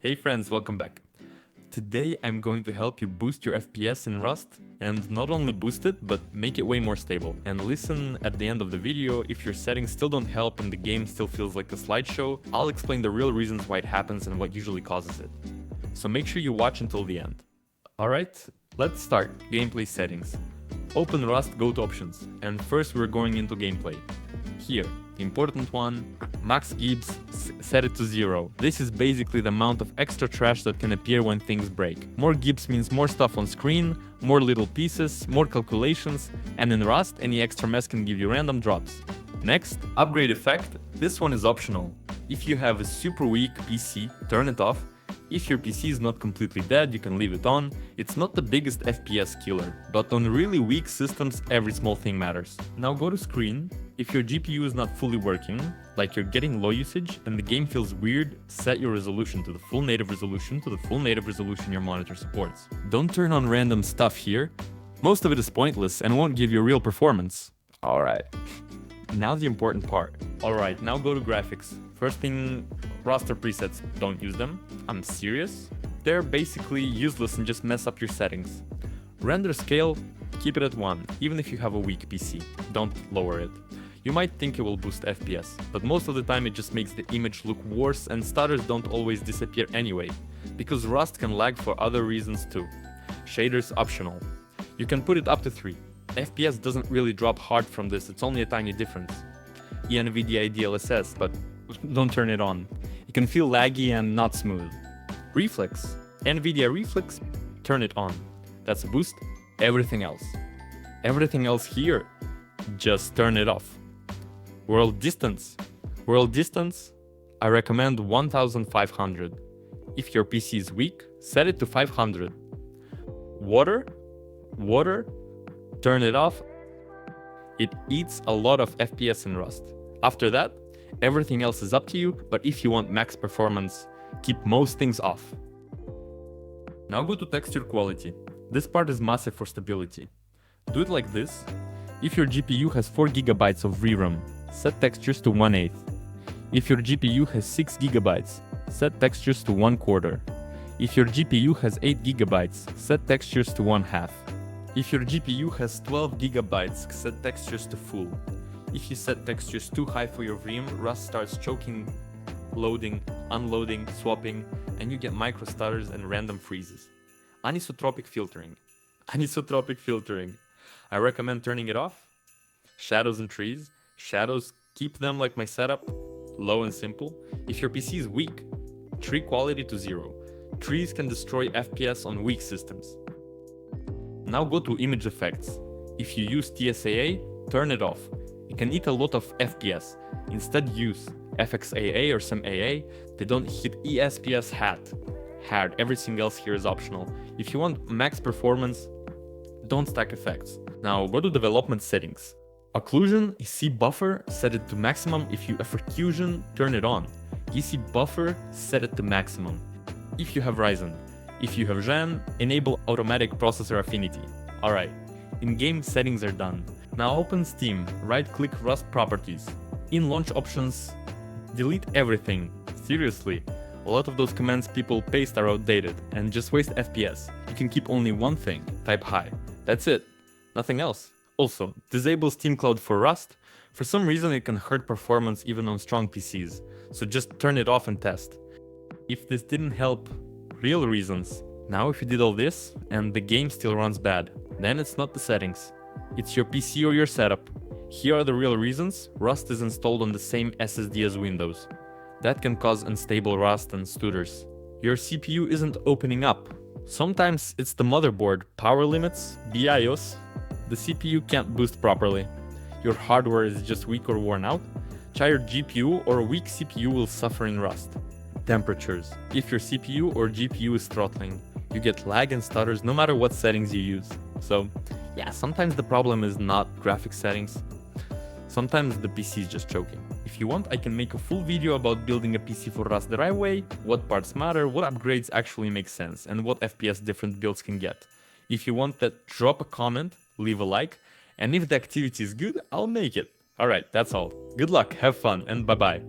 Hey friends, welcome back. Today I'm going to help you boost your FPS in Rust, and not only boost it, but make it way more stable. And listen at the end of the video, if your settings still don't help and the game still feels like a slideshow, I'll explain the real reasons why it happens and what usually causes it. So make sure you watch until the end. Alright, let's start. Gameplay settings. Open Rust, go to options, and first we're going into gameplay. Here, important one, max gibbs, set it to 0. This is basically the amount of extra trash that can appear when things break. More gibbs means more stuff on screen, more little pieces, more calculations, and in Rust, any extra mess can give you random drops. Next, upgrade effect. This one is optional. If you have a super weak PC, turn it off. If your PC is not completely dead, you can leave it on. It's not the biggest FPS killer, but on really weak systems, every small thing matters. Now go to screen. If your GPU is not fully working, like you're getting low usage and the game feels weird, set your resolution to the full native resolution your monitor supports. Don't turn on random stuff here. Most of it is pointless and won't give you real performance. Alright. Now the important part. Alright, now go to graphics. First thing, raster presets, don't use them. I'm serious. They're basically useless and just mess up your settings. Render scale, keep it at 1, even if you have a weak PC. Don't lower it. You might think it will boost FPS, but most of the time it just makes the image look worse and stutters don't always disappear anyway, because Rust can lag for other reasons too. Shaders optional. You can put it up to 3. FPS doesn't really drop hard from this, it's only a tiny difference. NVIDIA DLSS, but don't turn it on. It can feel laggy and not smooth. Reflex. NVIDIA Reflex, turn it on. That's a boost. Everything else here, just turn it off. World distance, I recommend 1500. If your PC is weak, set it to 500. Water, turn it off. It eats a lot of FPS in Rust. After that, everything else is up to you, but if you want max performance, keep most things off. Now go to texture quality. This part is massive for stability. Do it like this. If your GPU has 4 GB of VRAM, set textures to 1/8. If your GPU has 6 GB, set textures to 1/4. If your GPU has 8 GB, set textures to 1/2. If your GPU has 12 GB, set textures to full. If you set textures too high for your VRAM, Rust starts choking, loading, unloading, swapping, and you get micro stutters and random freezes. Anisotropic filtering. I recommend turning it off. Shadows and trees. Shadows, keep them like my setup, low and simple. If your PC is weak, tree quality to 0. Trees can destroy FPS on weak systems. Now go to image effects. If you use TSAA, turn it off. It can eat a lot of FPS. Instead use FXAA or some AA. They don't hit ESPS hard. Everything else here is optional. If you want max performance, don't stack effects. Now go to development settings. Occlusion, EC buffer, set it to maximum. If you have recursion, turn it on. EC buffer, set it to maximum. If you have Ryzen. If you have Gen, enable automatic processor affinity. Alright, in-game settings are done. Now open Steam, right-click Rust properties. In launch options, delete everything. Seriously, a lot of those commands people paste are outdated and just waste FPS. You can keep only one thing, type high. That's it, nothing else. Also, disable Steam Cloud for Rust. For some reason it can hurt performance even on strong PCs, so just turn it off and test. If this didn't help, real reasons. Now if you did all this and the game still runs bad, then it's not the settings. It's your PC or your setup. Here are the real reasons. Rust is installed on the same SSD as Windows. That can cause unstable Rust and stutters. Your CPU isn't opening up. Sometimes it's the motherboard, power limits, BIOS. The CPU can't boost properly. Your hardware is just weak or worn out. Tired GPU or a weak CPU will suffer in Rust. Temperatures. If your CPU or GPU is throttling, you get lag and stutters no matter what settings you use. So yeah, sometimes the problem is not graphics settings. Sometimes the PC is just choking. If you want, I can make a full video about building a PC for Rust the right way, what parts matter, what upgrades actually make sense, and what FPS different builds can get. If you want that, drop a comment, leave a like, and if the activity is good, I'll make it. Alright, that's all. Good luck, have fun, and bye bye.